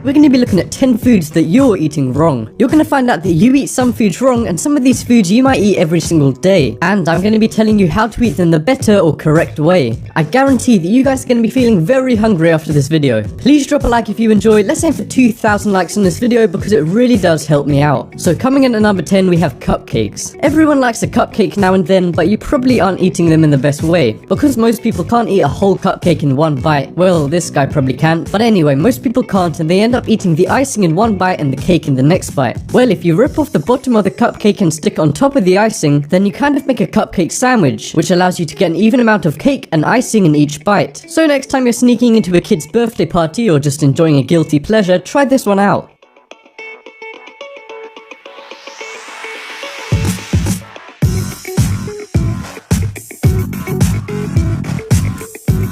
we're going to be looking at 10 foods that you're eating wrong. You're going to find out that you eat some foods wrong, and some of these foods you might eat every single day. And I'm going to be telling you how to eat them the better or correct way. I guarantee that you guys are going to be feeling very hungry after this video. Please drop a like if you enjoyed. Let's aim for 2,000 likes on this video because it really does help me out. So coming in at number 10, we have cupcakes. Everyone likes a cupcake now and then, but you probably aren't eating them in the best way. Because most people can't eat a whole cupcake in one bite. Well, this guy probably can. But anyway, most people can't, and they end up eating the icing in one bite and the cake in the next bite. Well, if you rip off the bottom of the cupcake and stick it on top of the icing, then you kind of make a cupcake sandwich, which allows you to get an even amount of cake and icing in each bite. So next time you're sneaking into a kid's birthday party or just enjoying a guilty pleasure, try this one out.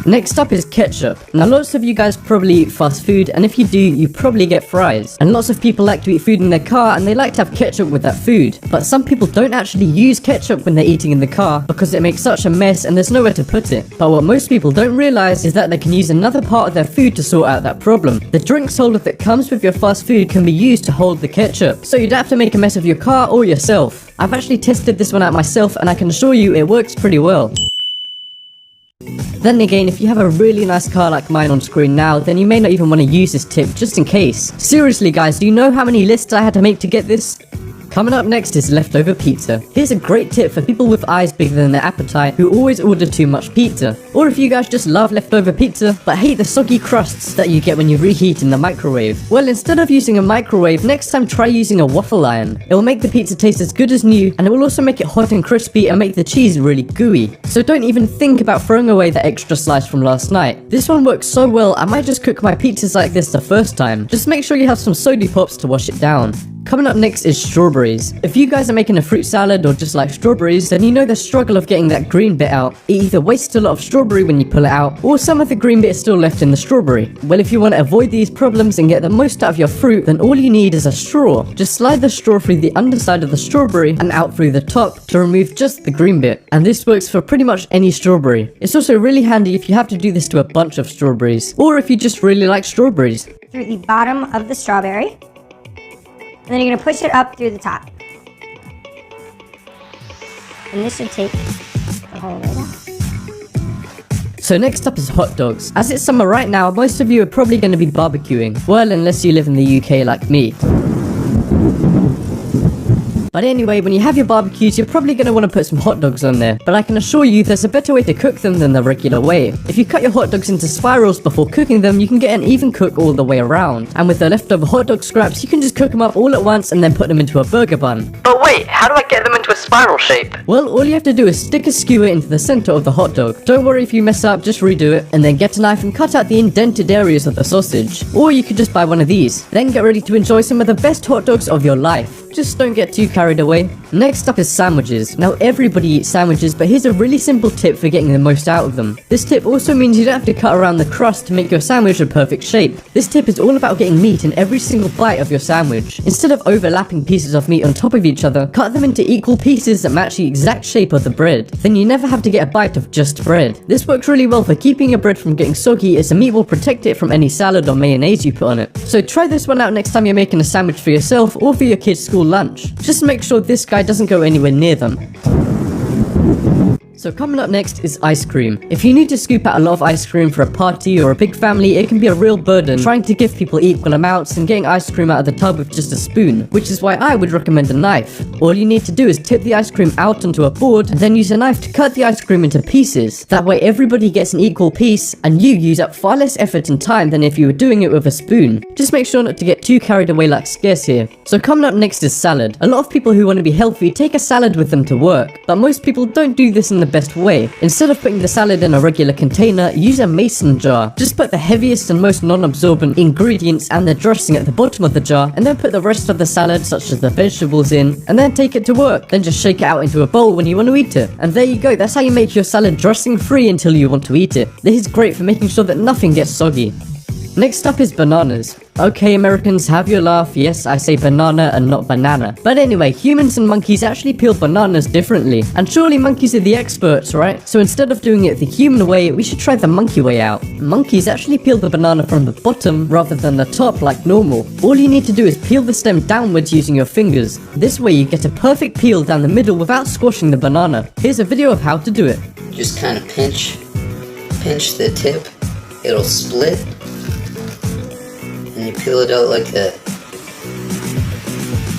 Next up is ketchup. Now lots of you guys probably eat fast food, and if you do, you probably get fries. And lots of people like to eat food in their car and they like to have ketchup with that food. But some people don't actually use ketchup when they're eating in the car because it makes such a mess and there's nowhere to put it. But what most people don't realize is that they can use another part of their food to sort out that problem. The drinks holder that comes with your fast food can be used to hold the ketchup, so you don't have to make a mess of your car or yourself. I've actually tested this one out myself and I can assure you it works pretty well. Then again, if you have a really nice car like mine on screen now, then you may not even want to use this tip just in case. Seriously guys, do you know how many lists I had to make to get this? Coming up next is leftover pizza. Here's a great tip for people with eyes bigger than their appetite who always order too much pizza. Or if you guys just love leftover pizza but hate the soggy crusts that you get when you reheat in the microwave. Well, instead of using a microwave, next time try using a waffle iron. It will make the pizza taste as good as new, and it will also make it hot and crispy and make the cheese really gooey. So don't even think about throwing away that extra slice from last night. This one works so well, I might just cook my pizzas like this the first time. Just make sure you have some soda pops to wash it down. Coming up next is strawberries. If you guys are making a fruit salad or just like strawberries, then you know the struggle of getting that green bit out. It either wastes a lot of strawberry when you pull it out, or some of the green bit is still left in the strawberry. Well, if you want to avoid these problems and get the most out of your fruit, then all you need is a straw. Just slide the straw through the underside of the strawberry and out through the top to remove just the green bit. And this works for pretty much any strawberry. It's also really handy if you have to do this to a bunch of strawberries, or if you just really like strawberries. Through the bottom of the strawberry. And then you're going to push it up through the top. And this should take the whole way down. So next up is hot dogs. As it's summer right now, most of you are probably going to be barbecuing. Well, unless you live in the UK like me. But anyway, when you have your barbecues, you're probably going to want to put some hot dogs on there. But I can assure you there's a better way to cook them than the regular way. If you cut your hot dogs into spirals before cooking them, you can get an even cook all the way around. And with the leftover hot dog scraps, you can just cook them up all at once and then put them into a burger bun. But wait, how do I get them into a spiral shape? Well, all you have to do is stick a skewer into the center of the hot dog. Don't worry if you mess up, just redo it. And then get a knife and cut out the indented areas of the sausage. Or you could just buy one of these. Then get ready to enjoy some of the best hot dogs of your life. Just don't get too carried away. Next up is sandwiches. Now everybody eats sandwiches, but here's a really simple tip for getting the most out of them. This tip also means you don't have to cut around the crust to make your sandwich a perfect shape. This tip is all about getting meat in every single bite of your sandwich. Instead of overlapping pieces of meat on top of each other, cut them into equal pieces that match the exact shape of the bread. Then you never have to get a bite of just bread. This works really well for keeping your bread from getting soggy, as the meat will protect it from any salad or mayonnaise you put on it. So try this one out next time you're making a sandwich for yourself or for your kids' school lunch. Just make sure this guy doesn't go anywhere near them. So coming up next is ice cream. If you need to scoop out a lot of ice cream for a party or a big family, it can be a real burden trying to give people equal amounts and getting ice cream out of the tub with just a spoon, which is why I would recommend a knife. All you need to do is tip the ice cream out onto a board and then use a knife to cut the ice cream into pieces. That way everybody gets an equal piece and you use up far less effort and time than if you were doing it with a spoon. Just make sure not to get too carried away like Scarce here. So coming up next is salad. A lot of people who want to be healthy take a salad with them to work, but most people don't do this in the best way. Instead of putting the salad in a regular container, use a mason jar. Just put the heaviest and most non-absorbent ingredients and the dressing at the bottom of the jar, and then put the rest of the salad, such as the vegetables, in, and then take it to work. Then just shake it out into a bowl when you want to eat it. And there you go, that's how you make your salad dressing free until you want to eat it. This is great for making sure that nothing gets soggy. Next up is bananas. Okay, Americans, have your laugh. Yes, I say banana and not banana. But anyway, humans and monkeys actually peel bananas differently. And surely monkeys are the experts, right? So instead of doing it the human way, we should try the monkey way out. Monkeys actually peel the banana from the bottom rather than the top like normal. All you need to do is peel the stem downwards using your fingers. This way you get a perfect peel down the middle without squashing the banana. Here's a video of how to do it. Just kind of pinch the tip, it'll split, and you peel it out like that.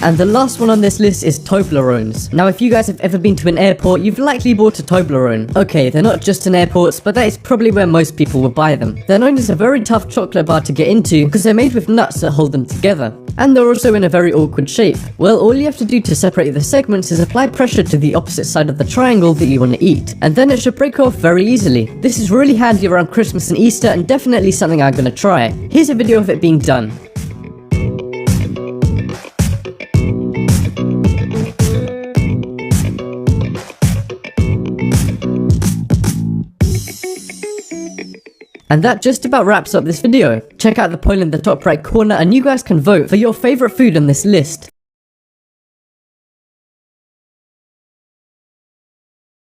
And the last one on this list is Toblerones. Now if you guys have ever been to an airport, you've likely bought a Toblerone. Okay, they're not just in airports, but that is probably where most people would buy them. They're known as a very tough chocolate bar to get into because they're made with nuts that hold them together. And they're also in a very awkward shape. Well, all you have to do to separate the segments is apply pressure to the opposite side of the triangle that you want to eat. And then it should break off very easily. This is really handy around Christmas and Easter and definitely something I'm gonna try. Here's a video of it being done. And that just about wraps up this video. Check out the poll in the top right corner and you guys can vote for your favorite food on this list.